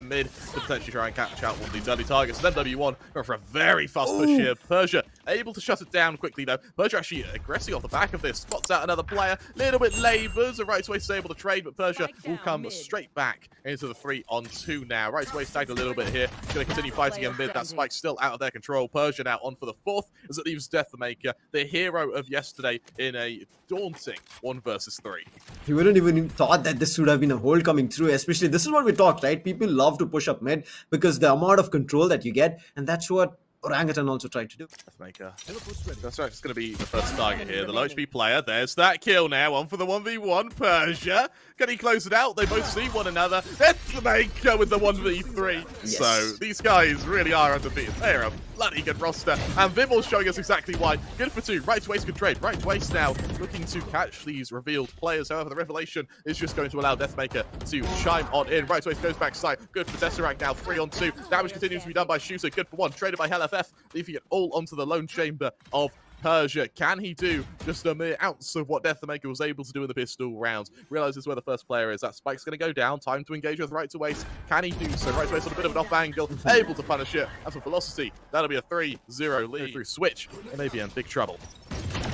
mid to potentially try and catch out one of these early targets. And then W1 going for a very fast push here. Persia able to shut it down quickly though. Persia actually aggressing off the back of this. Spots out another player. Little bit labors. Right away is able to trade, but Persia will come straight back into the 3-on-2 now. Right away tagged a little bit here. Going to continue fighting in mid. That spike's still out of their control. Persia now on for the 4th as it leaves DEATHMAKER, the hero of yesterday, in a daunting 1 versus 3. You wouldn't even thought that this would have been a hold coming through, especially this is what we talked, right? People love to push up mid because the amount of control that you get, and that's what Orangutan also tried to do. DEATHMAKER. That's right, it's going to be the first target here. The low HP player. There's that kill now. On for the 1v1. Persia. Can he close it out? They both see one another. DEATHMAKER with the 1v3. Yes. So these guys really are undefeated. They're a bloody good roster. And Vibhor's showing us exactly why. Good for 2. Right to waste, good trade. Right to waste now. Looking to catch these revealed players. However, the revelation is just going to allow DEATHMAKER to chime on in. Right to waste goes back side. Good for tesseract now. 3-on-2. Damage continues to be done by Shooter. Good for 1. Traded by hellff, leaving it all onto the lone chamber of Persia. Can he do just a mere ounce of what DEATHMAKER was able to do in the pistol rounds? Realizes where the first player is. That spike's going to go down. Time to engage with right to waste. Can he do so? Right to waste on a bit of an off angle. Able to punish it. As for velocity, that'll be a 3-0 lead through switch. They may be in big trouble.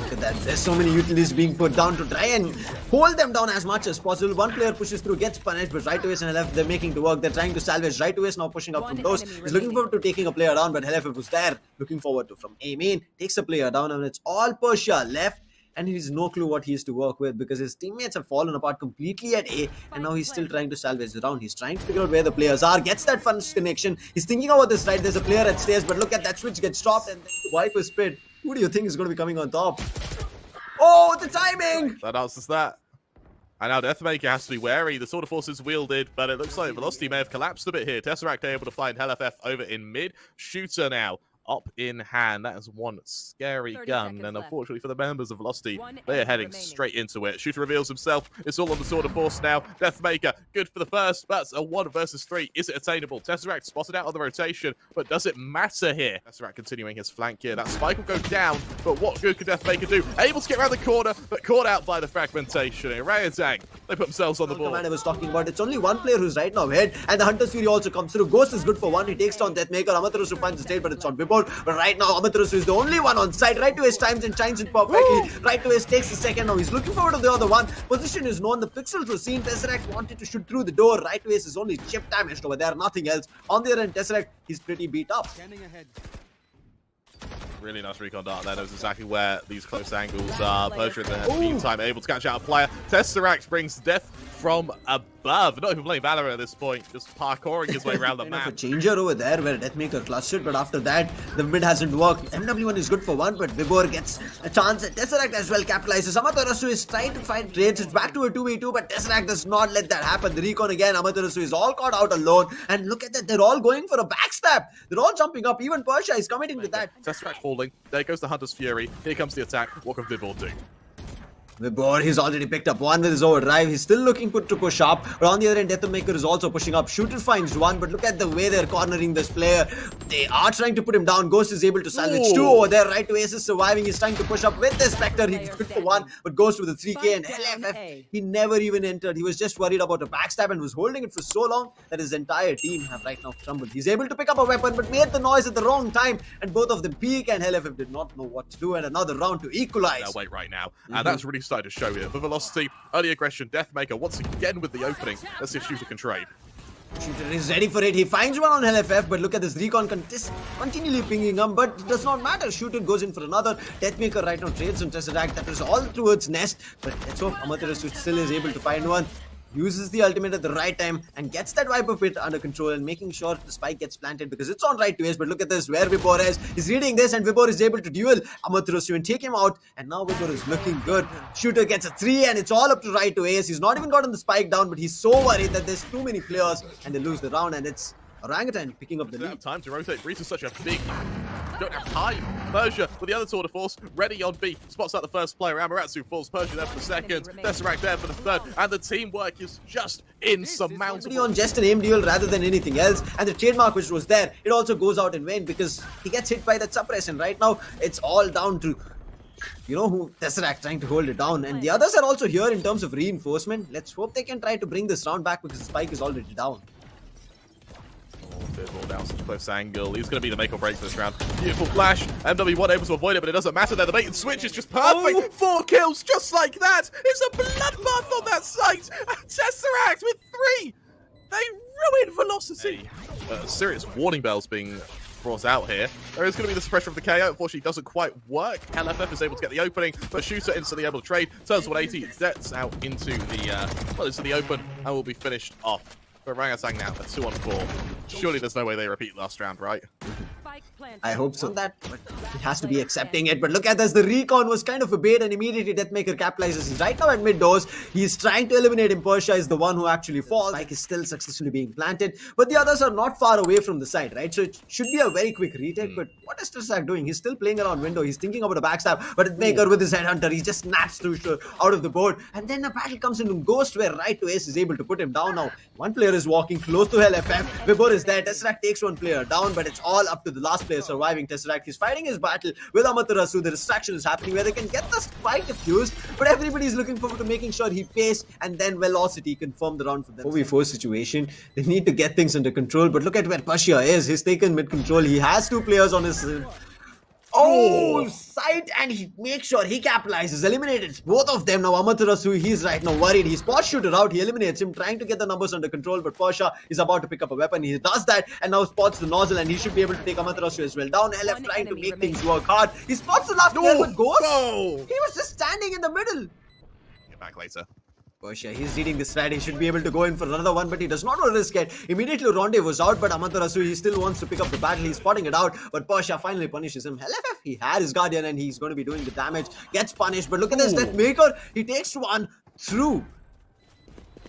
Look at that. There's so many utilities being put down to try and hold them down as much as possible. One player pushes through, gets punished, but right to waste and hellff, they're making it work. They're trying to salvage. Right to waste now pushing up from those. He's looking forward to taking a player down, but hellff was there. Looking forward to from A main. Takes a player down, and it's all Persia left. And he's no clue what he has to work with because his teammates have fallen apart completely at A, and now he's still trying to salvage the round. He's trying to figure out where the players are, gets that first connection. He's thinking about this, right? There's a player at stairs, but look at that switch gets stopped and the wipe is spit. Who do you think is going to be coming on top? Oh, the timing! That answers that. And now DEATHMAKER has to be wary. The sword of force is wielded, but it looks like velocity may have collapsed a bit here. tesseract able to find hellff over in mid. Shooter now up in hand. That is one scary gun, and unfortunately for the members of Velocity, they are heading straight into it. Shooter reveals himself. It's all on the sword of force now. DEATHMAKER, good for the first. That's a 1 versus 3. Is it attainable? tesseract spotted out on the rotation, but does it matter here? tesseract continuing his flank here. That spike will go down, but what good could DEATHMAKER do? Able to get around the corner, but caught out by the fragmentation. Orangutan, they put themselves on the board. I was talking about, it's only one player who's right now ahead, and the Hunter's Fury also comes through. Ghost is good for 1. He takes down DEATHMAKER. Amaterasu finds the state, but it's on Vibhor. But right now, Amaterasu is the only one on side. Right to his times and shines it perfectly. Right to his takes the second. Now he's looking forward to the other one. Position is known. The pixels were seen. tesseract wanted to shoot through the door. Right to his is only chip damaged over there. Nothing else. On the other end, tesseract, he's pretty beat up. Really nice recon dart there. That was exactly where these close angles are. Persia in the meantime able to catch out a player. tesseract brings death from above. Not even playing Valorant at this point, just parkouring his way around the map. A changer over there where DEATHMAKER clustered, but after that, the mid hasn't worked. MW1 is good for 1, but Vibhor gets a chance, and tesseract as well capitalizes. Amaterasu is trying to find trades. It's back to a 2v2, but tesseract does not let that happen. The recon again, Amaterasu is all caught out alone, and look at that, they're all going for a backstab. They're all jumping up. Even Persia is committing to that. tesseract falling. There goes the Hunter's Fury. Here comes the attack. What can Vibhor do? Vibhor, he's already picked up 1 with his overdrive. He's still looking to push up. But on the other end, DEATHMAKER is also pushing up. Shooter finds 1, but look at the way they're cornering this player. They are trying to put him down. Ghost is able to salvage 2 over there. Right to Ace is surviving. He's trying to push up with the Spectre. He's good for 1, but Ghost with a 3k. And hellff, he never even entered. He was just worried about a backstab and was holding it for so long that his entire team have right now crumbled. He's able to pick up a weapon, but made the noise at the wrong time. And both of them peak, and hellff did not know what to do. And another round to equalize. They'll wait right now. And that's really started to show here. Velocity, early aggression, DEATHMAKER once again with the opening. Let's see if Shooter can trade. Shooter is ready for it. He finds one on hellff, but look at this recon continually pinging him, but it does not matter. Shooter goes in for another. DEATHMAKER right now trades on tesseract. That was all towards nest, but let's hope Amaterasu still is able to find one. Uses the ultimate at the right time and gets that Viper pit under control and making sure the spike gets planted because it's on right to Ace. But look at this, where Vibhor is. He's reading this and Vibhor is able to duel Amaterasu and take him out. And now Vibhor is looking good. Shooter gets a 3 and it's all up to right to Ace. He's not even gotten the spike down, but he's so worried that there's too many players and they lose the round, and it's Orangutan picking up the lead. Don't have time to rotate. Breeze is such a big... You don't have time. Persia with the other sword of force, ready on B. Spots out the first player. Amaterasu falls. Persia there for the second. tesseract there for the third. And the teamwork is just insurmountable. On just an aim duel rather than anything else. And the trademark which was there, it also goes out in vain because he gets hit by that suppression. Right now, it's all down to, you know, who tesseract trying to hold it down. And the others are also here in terms of reinforcement. Let's hope they can try to bring this round back because the spike is already down. such a close angle. He's going to be the make or break for this round. Beautiful flash. MW1 able to avoid it, but it doesn't matter there. The bait and switch is just perfect. 4 kills just like that. It's a bloodbath on that site. And tesseract with 3. They ruined velocity. Serious warning bells being brought out here. There is going to be the suppression of the KO. Unfortunately, it doesn't quite work. hellff is able to get the opening, but Shooter instantly able to trade. Turns 180, zets out into the open, and will be finished off. But Orangutan now, a 2-on-4. Surely there's no way they repeat last round, right? I hope so. But it has to be accepting it. But look at this. The recon was kind of a bait, and immediately DEATHMAKER capitalizes. He's right now at mid doors. He's trying to eliminate him. Persia is the one who actually falls. Spike is still successfully being planted. But the others are not far away from the side, right? So it should be a very quick retake. But what is tesseract doing? He's still playing around window. He's thinking about a backstab. But DEATHMAKER with his headhunter, he just snaps through out of the board. And then a battle comes in and Ghost, where right to ace is able to put him down now. One player is walking close to hellff. Vibhor is there. tesseract takes one player down, but it's all up to the last player surviving. tesseract, he's fighting his battle with Amaterasu. The distraction is happening where they can get the spike defused, but everybody is looking forward to making sure he pays and then velocity confirm the round for them. 4v4 situation, they need to get things under control, but look at where Persia is. He's taken mid control. He has 2 players on his side, and he makes sure he capitalizes, eliminates both of them. Now Amaterasu, he's right now worried. He spots Shooter out, he eliminates him, trying to get the numbers under control, but Persia is about to pick up a weapon. He does that and now spots the nozzle, and he should be able to take Amaterasu as well down. hellff trying to make things work hard. He spots the last player with Ghost. He was just standing in the middle. Get back later. Persia, he's reading the strat. He should be able to go in for another one, but he does not want to risk it. Immediately Ronde was out, but Amaterasu, he still wants to pick up the battle. He's spotting it out, but Persia finally punishes him. hellff, he had his Guardian and he's going to be doing the damage. Gets punished, but look at this DEATHMAKER. He takes one through.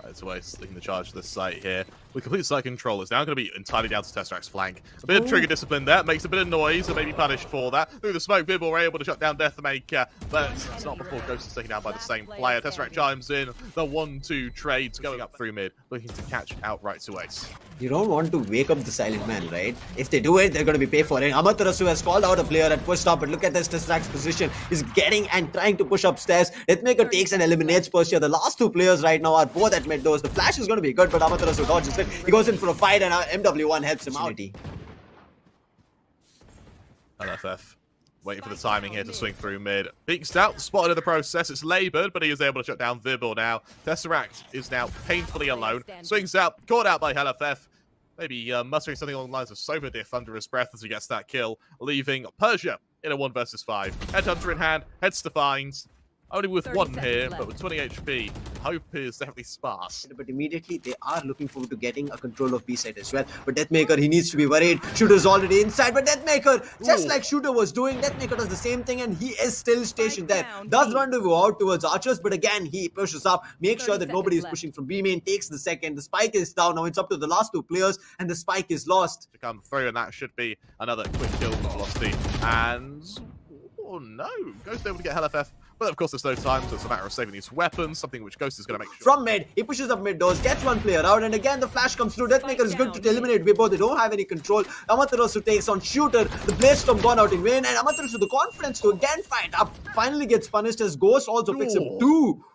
That's why he's taking the charge to this site here. With complete site control, it's now going to be entirely down to tesseract's flank. A bit of trigger discipline there, makes a bit of noise and maybe punished for that. Through the smoke, Vibhor able to shut down DEATHMAKER, but it's not before Ghost is taken down by the same player. tesseract chimes in, the 1-2 trades going up through mid, looking to catch outright to ace. You don't want to wake up the silent man, right? If they do it, they're going to be paid for it. Amaterasu has called out a player at push stop, but look at this tesseract's position. He's getting and trying to push upstairs. DEATHMAKER takes and eliminates Persia. The last 2 players right now are both at mid doors. The flash is going to be good, but Amaterasu dodges it. He goes in for a fight, and MW1 helps him out. hellff waiting for the timing here to swing through mid. Peeks out, spotted in the process. It's laboured, but he is able to shut down Vibhor now. tesseract is now painfully alone. Swings out, caught out by hellff. Maybe muttering something along the lines of sober diff under his breath as he gets that kill, leaving Persia in a 1 versus 5. Headhunter in hand, heads to finds. Only with 1 here, but with 20 HP, hope is definitely sparse. But immediately they are looking forward to getting a control of B side as well. But DEATHMAKER, he needs to be worried. Shooter's already inside, but DEATHMAKER, just like Shooter was doing, DEATHMAKER does the same thing, and he is still stationed there. Does rendezvous out towards archers, but again, he pushes up, makes sure that nobody is pushing from B main, takes the second. The spike is down. Now it's up to the last 2 players, and the spike is lost. To come through, and that should be another quick kill for Velocity. And oh no, Ghost able to get hellff. But of course there's no time, so it's a matter of saving these weapons, something which Ghost is going to make sure. From mid, he pushes up mid doors, gets 1 player out, and again the flash comes through. DEATHMAKER is good to eliminate Vibhor. They don't have any control. Amaterasu takes on Shooter. The blade storm gone out in vain, and Amaterasu, the confidence to again fight up, finally gets punished as Ghost also picks up 2.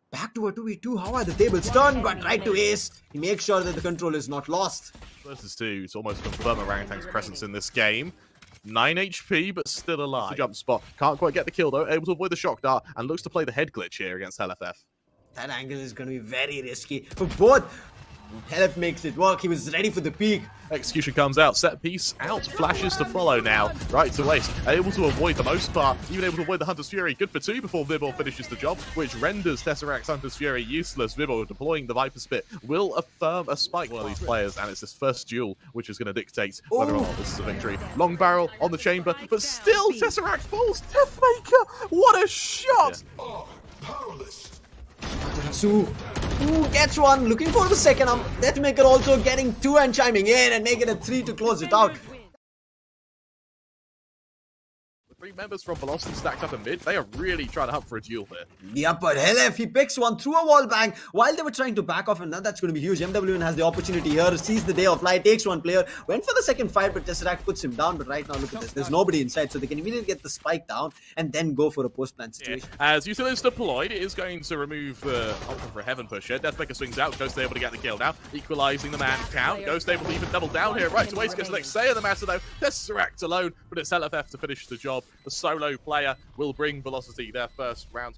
Back to a 2v2. How are the tables turned? But right to ace. He makes sure that the control is not lost. Versus 2 to almost confirm Orangutan's presence in this game. 9 HP, but still alive. The jump spot. Can't quite get the kill, though. Able to avoid the shock dart and looks to play the head glitch here against hellff. That angle is going to be very risky for both. hellff makes it work. He was ready for the peak. Execution comes out. Set piece out. Flashes to follow now. Right to waste. Able to avoid the most part. Even able to avoid the Hunter's Fury. Good for 2 before Vibhor finishes the job, which renders tesseract's Hunter's Fury useless. Vibhor deploying the Viper Spit will affirm a spike one of these players, and it's this first duel which is going to dictate whether or not this is a victory. Long barrel on the chamber, but still tesseract falls. DEATHMAKER, what a shot! Amaterasu gets 1, looking for the second. DEATHMAKER also getting 2 and chiming in and making it 3 to close it out. 3 members from Velocity stacked up in mid. They are really trying to hunt for a duel here. Yeah, but hellff, he picks one through a wall bang while they were trying to back off, and now that's going to be huge. MWN has the opportunity here, sees the day of light, takes one player, went for the second fight, but tesseract puts him down. But right now, look at this. There's nobody inside, so they can immediately get the spike down and then go for a post-plant situation. Yeah. As Util is deployed, it is going to remove the option for a heaven push here. DEATHMAKER swings out, Ghost able to get the kill now, equalizing the man count. Ghost able to even double down here right away to get the next say of the matter though. Tesseract alone, but it's hellff to finish the job. The solo player will bring Velocity their first round.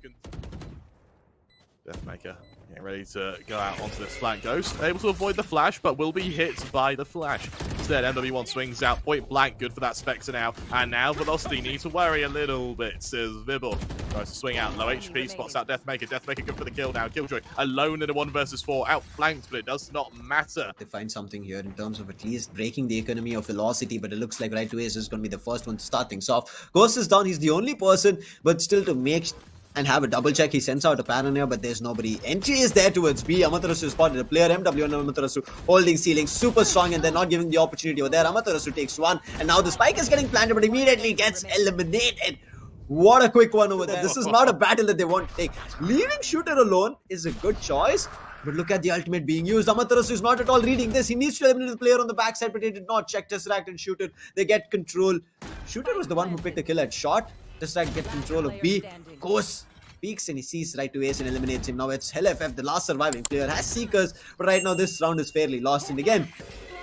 DEATHMAKER getting ready to go out onto this flank. Ghost able to avoid the flash, but will be hit by the flash. Instead, MW1 swings out point blank, good for that Spectre now. And now Velocity need to worry a little bit, says Vibhor. Tries to swing out, low HP, spots out DEATHMAKER. DEATHMAKER good for the kill now. Killjoy alone in a 1 versus 4, outflanked, but it does not matter. They find something here in terms of at least breaking the economy of Velocity, but it looks like right away is going to be the first one to start things off. Ghost is down, he's the only person, but still to make and have a double check, he sends out a paranoia, but there's nobody. Entry is there towards B. Amaterasu spotted a player. MW and Amaterasu holding ceiling, super strong, and they're not giving the opportunity over there. Amaterasu takes one, and now the spike is getting planted, but immediately gets eliminated. What a quick one over there. This is not a battle that they want to take. Leaving Shooter alone is a good choice, but look at the ultimate being used. Amaterasu is not at all reading this. He needs to eliminate the player on the backside, but he did not check. Tesseract and Shooter, they get control. Shooter was the one who picked the kill at shot. Tesseract get control of B. Goes, peeks, and he sees right to ace and eliminates him. Now it's hellff, the last surviving player, has Seekers, but right now this round is fairly lost. And again,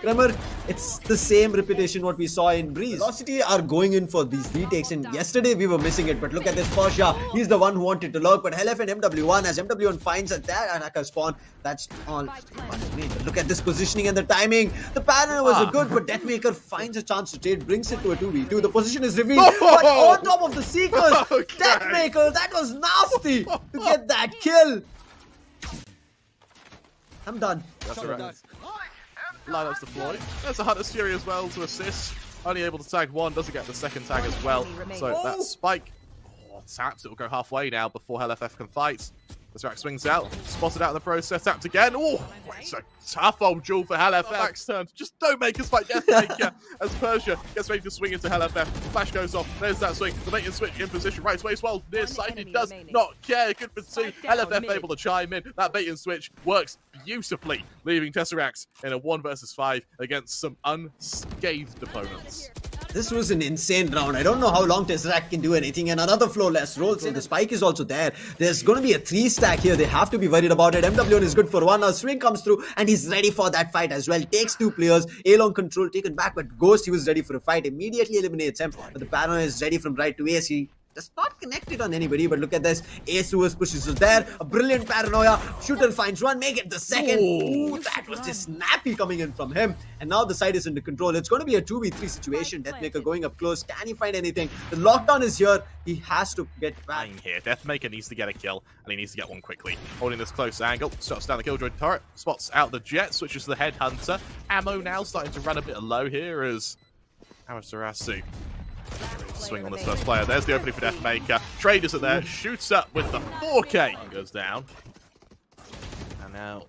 remember, it's the same repetition what we saw in Breeze. Velocity are going in for these retakes, and yesterday we were missing it, but look at this Persia. He's the one who wanted to lurk, but hellff and MW1, as MW1 finds that attacker spawn, that's all. But look at this positioning and the timing. The paranoia was good, but DEATHMAKER finds a chance to trade, brings it to a 2v2. The position is revealed, but on top of the Seekers, DEATHMAKER, that was nasty to get that kill. I'm done. That's right. Lineups deployed. There's a Hunter's Fury as well to assist. Only able to tag one, doesn't get the second tag as well. So that spike taps. It will go halfway now before hellff can fight. Tesseract swings out, spotted out in the process, tapped again. Oh, it's a tough old duel for hellff. Back's turned. Just don't make us fight DEATHMAKER as Persia gets ready to swing into hellff. Flash goes off. There's that swing. The bait and switch in position right away as well. Near sight. He does not care. Good for 2. hellff able to chime in. That bait and switch works beautifully, leaving Tesseract in a 1 versus 5 against some unscathed opponents. This was an insane round. I don't know how long Tesseract can do anything, and another flawless roll. So the spike is also there. There's going to be a 3 stack here. They have to be worried about it. MW1 is good for 1. Now swing comes through, and he's ready for that fight as well. Takes 2 players. A-long control taken back, but Ghost, he was ready for a fight. Immediately eliminates him. But the paranoia is ready from right to ace. He does not connect it on anybody, but look at this. Ace pushes us there. A brilliant paranoia. Shooter finds one, make it the second. Ooh, that was just snappy coming in from him. And now the side is under control. It's going to be a 2v3 situation. DEATHMAKER going up close. Can he find anything? The lockdown is here. He has to get back. Here, DEATHMAKER needs to get a kill, and he needs to get one quickly. Holding this close angle, shuts down the Killjoy turret, spots out the jet, switches to the Headhunter. Ammo now starting to run a bit low here as Amaterasu swing on this first player. There's the opening for DEATHMAKER. Trade isn't there. Shoots up with the 4K. Goes down. And now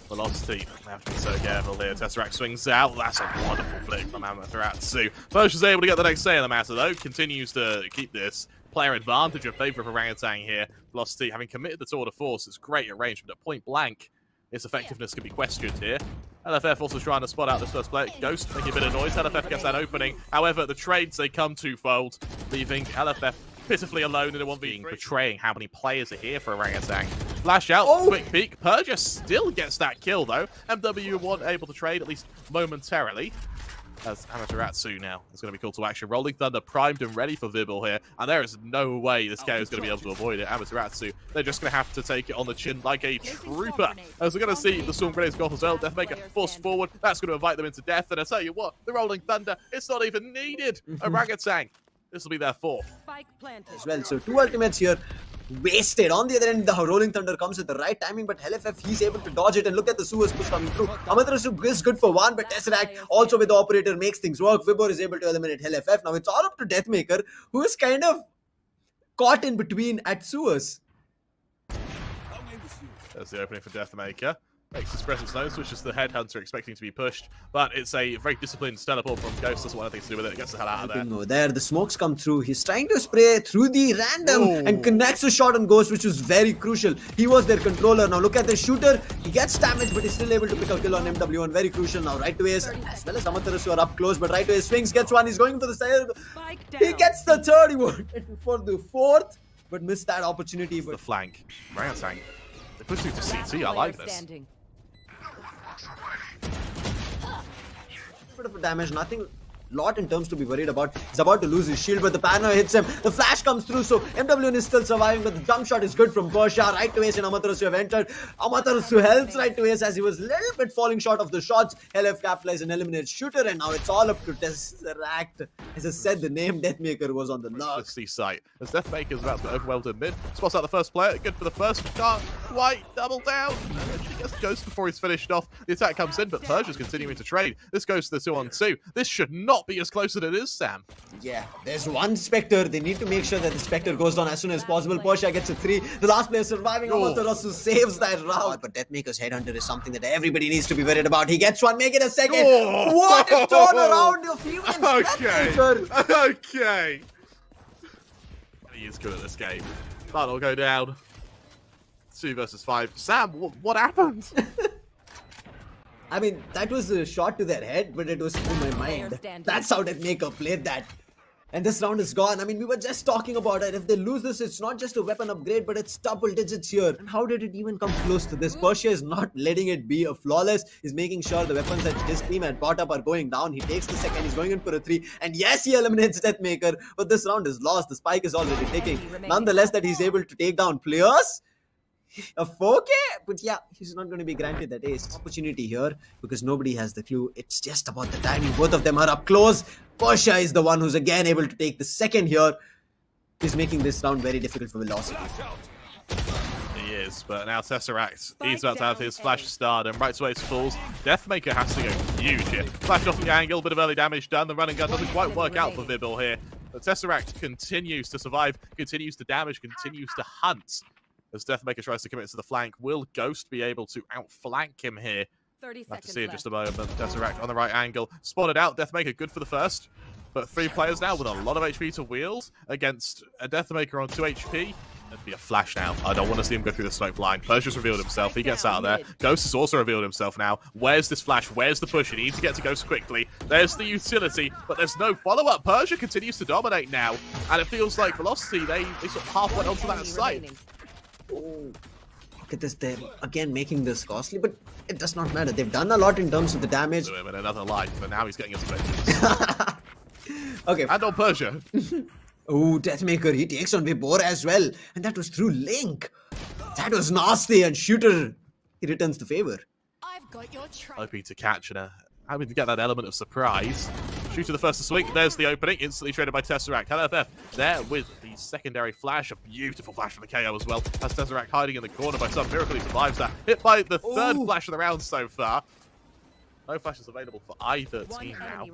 Velocity have to be so careful here. Tesseract swings out. That's a wonderful flick from Amaterasu. Persia's able to get the next say in the matter though. Continues to keep this player advantage in favor of Orangutan here. Velocity having committed the tour de force. It's great arrangement at point blank. Its effectiveness could be questioned here. hellff also trying to spot out this first player. Ghost making a bit of noise. hellff gets that opening. However, the trades, they come twofold, leaving hellff pitifully alone in a 1v3. Betraying how many players are here for Orangutan. Flash out, quick peek. Persia still gets that kill though. MW1 able to trade, at least momentarily. As Amaterasu now is going to be called to action. Rolling Thunder primed and ready for Vibhor here. And there is no way this KO is going to be able to avoid it. Amaterasu, they're just going to have to take it on the chin like a trooper. As we're going to see the Storm Grenades go off as well. DEATHMAKER forced forward. That's going to invite them into death. And I tell you what, the Rolling Thunder, it's not even needed. Orangutan, this will be their 4th. As well, so 2 ultimates here. Wasted. On the other end, the Rolling Thunder comes with the right timing, but hellff, he's able to dodge it. And look at the sewers push coming through. Amaterasu is good for 1, but Tesseract also with the operator makes things work. Vibhor is able to eliminate hellff. Now it's all up to DEATHMAKER, who is kind of caught in between at sewers. There's the opening for DEATHMAKER. Makes his presence known, switches to the Headhunter, expecting to be pushed, but it's a very disciplined teleport from Ghost. Doesn't want anything to do with it. Gets the hell out of there. No, there the smokes come through. He's trying to spray through the random and connects a shot on Ghost, which was very crucial. He was their controller. Now look at the shooter. He gets damaged, but he's still able to pick a kill on MW1. Very crucial now. Right to Ace, as well as Amaterasu are up close, but right to Ace swings, gets one. He's going for the side. He gets the third. He wanted for the fourth, but missed that opportunity. But the flank. Orangutan. They push through to CT. I like this. Bit of a damage, nothing lot in terms to be worried about. He's about to lose his shield, but the paranoia hits him. The flash comes through, so MW1 is still surviving, but the jump shot is good from Persia. Right to Ace and Amaterasu have entered. Amaterasu helps right to Ace as he was a little bit falling short of the shots. hellff capitalizes and eliminates shooter, and now it's all up to tesseract. As I said, the name DEATHMAKER was on the knock. The site. As DEATHMAKER is about to get overwhelmed in mid. Spots out the first player. Good for the first. Can't quite double down. She gets Ghost before he's finished off. The attack comes in, but Persia's continuing to trade. This goes to the 2-on-2. This should not be as close as it is, Sam. Yeah, there's one Spectre. They need to make sure that the Spectre goes down as soon as possible. Persia gets a 3. The last player surviving, Amaterasu saves that round. But DEATHMAKER's Headhunter is something that everybody needs to be worried about. He gets one, make it a second. What a turnaround of humans. Okay. He is good at this game. That'll go down. 2 versus 5. Sam, what happened? I mean, that was a shot to their head, but it was through my mind. That's how DEATHMAKER played that. And this round is gone. I mean, we were just talking about it. If they lose this, it's not just a weapon upgrade, but it's double digits here. And how did it even come close to this? Persia is not letting it be a flawless. He's making sure the weapons that his team had brought up are going down. He takes the second. He's going in for a 3. And yes, he eliminates DEATHMAKER. But this round is lost. The spike is already ticking. Nonetheless, that he's able to take down players. A 4K? But yeah, he's not going to be granted that ace opportunity here because nobody has the clue. It's just about the timing. Both of them are up close. Persia is the one who's again able to take the second here. He's making this round very difficult for Velocity. He is, but now tesseract. He's about to have his flash start, and right away it falls. DEATHMAKER has to go huge here. Flash off the angle, bit of early damage done. The running gun doesn't quite work out for Vibhor here. But tesseract continues to survive, continues to damage, continues to hunt. As DEATHMAKER tries to commit to the flank, will Ghost be able to outflank him here? 30 we'll have to seconds see in left. just a moment. tesseract on the right angle. Spotted out. DEATHMAKER good for the first. But 3 players now with a lot of HP to wield against a DEATHMAKER on 2 HP. That'd be a flash now. I don't want to see him go through the smoke blind. Persia's revealed himself. He gets out of there. Ghost has also revealed himself now. Where's this flash? Where's the push? He needs to get to Ghost quickly. There's the utility, but there's no follow-up. Persia continues to dominate now. And it feels like Velocity, they sort of half went onto that side. Oh. Look at this, they're again making this costly, but it does not matter. They've done a lot in terms of the damage. To him in another life, but now he's getting his vengeance. Okay. And on Persia. Oh, DEATHMAKER, he takes on Vibhor as well. And that was through Link. That was nasty, and Shooter, he returns the favor. I've got your track. Hoping to catch and having to get that element of surprise. Shooter the first to swing. There's the opening. Instantly traded by tesseract. hellff there with the secondary flash. A beautiful flash from the KO as well. Has tesseract hiding in the corner. By some miracle, he survives that. Hit by the third flash of the round so far. No flashes available for either team now.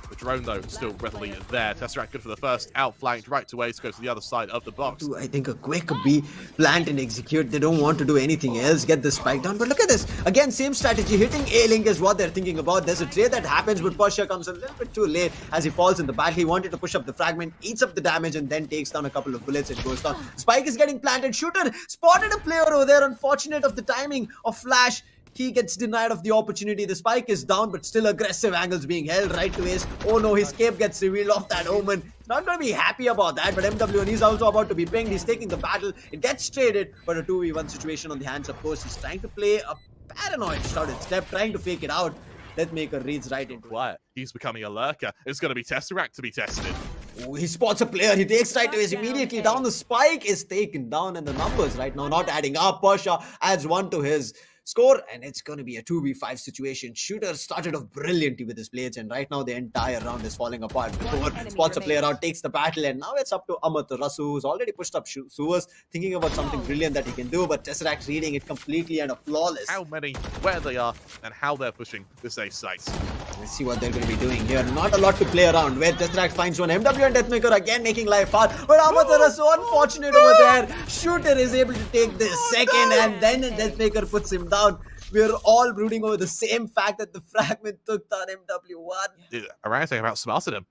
The drone, though, still readily there. tesseract good for the first. Outflanked right to Ace. Goes to the other side of the box. I think a quick B, plant and execute. They don't want to do anything else. Get the spike down. But look at this. Again, same strategy. Hitting A-Link is what they're thinking about. There's a trade that happens, but Persia comes a little bit too late as he falls in the battle. He wanted to push up the fragment, eats up the damage, and then takes down a couple of bullets and goes down. Spike is getting planted. Shooter spotted a player over there. Unfortunate of the timing of flash. He gets denied of the opportunity. The spike is down, but still aggressive angles being held right to Ace. Oh no, his cape gets revealed off that Omen. He's not going to be happy about that, but MW1 is also about to be pinged. He's taking the battle. It gets traded, but a 2v1 situation on the hands of Course. He's trying to play a paranoid shouted step, trying to fake it out. DEATHMAKER reads right into quiet. He's becoming a lurker. It's going to be tesseract to be tested. Oh, he spots a player. He takes right to Ace immediately down. The spike is taken down, and the numbers right now not adding up. Persia adds 1 to his score, and it's going to be a 2v5 situation. Shooter started off brilliantly with his blades, and right now the entire round is falling apart. Vibhor spots a player out, takes the battle, and now it's up to Amaterasu, who's already pushed up sewers, thinking about something brilliant that he can do, but tesseract reading it completely and a flawless. How many, where they are, and how they're pushing this ace site. Let's see what they're going to be doing here. Not a lot to play around. Where tesseract finds one. MW and DEATHMAKER again making life hard. But Amaterasu, unfortunate over there. Shooter is able to take this second, and then DEATHMAKER puts him down. we're all brooding over the same fact that the fragment took on MW1. Orangutan about smarted him.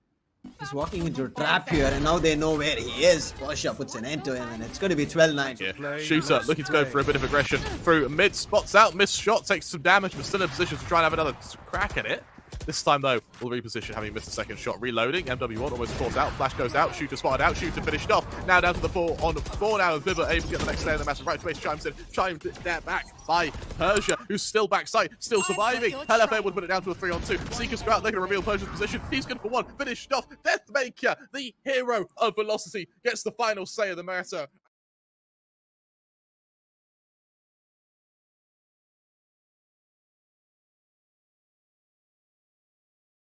He's walking into a trap here, and now they know where he is. Persia puts an end to him, and it's going to be 12-9. Yeah. Shooter looking to go for a bit of aggression through mid, spots out, missed shot, takes some damage, but still in position to try and have another crack at it. This time, though, will reposition, having missed a second shot. Reloading, MW1 almost caught out, flash goes out, Shooter spotted out, Shooter finished off. Now down to the 4 on 4 now, Vibhor able to get the next stay in the massive right space, chimed there back by Persia, who's still backside, still surviving. hellff would put it down to a 3-on-2. Seekers go out, they're going to reveal Persia's position. He's good for 1, finished off. DEATHMAKER, the hero of Velocity, gets the final say of the matter.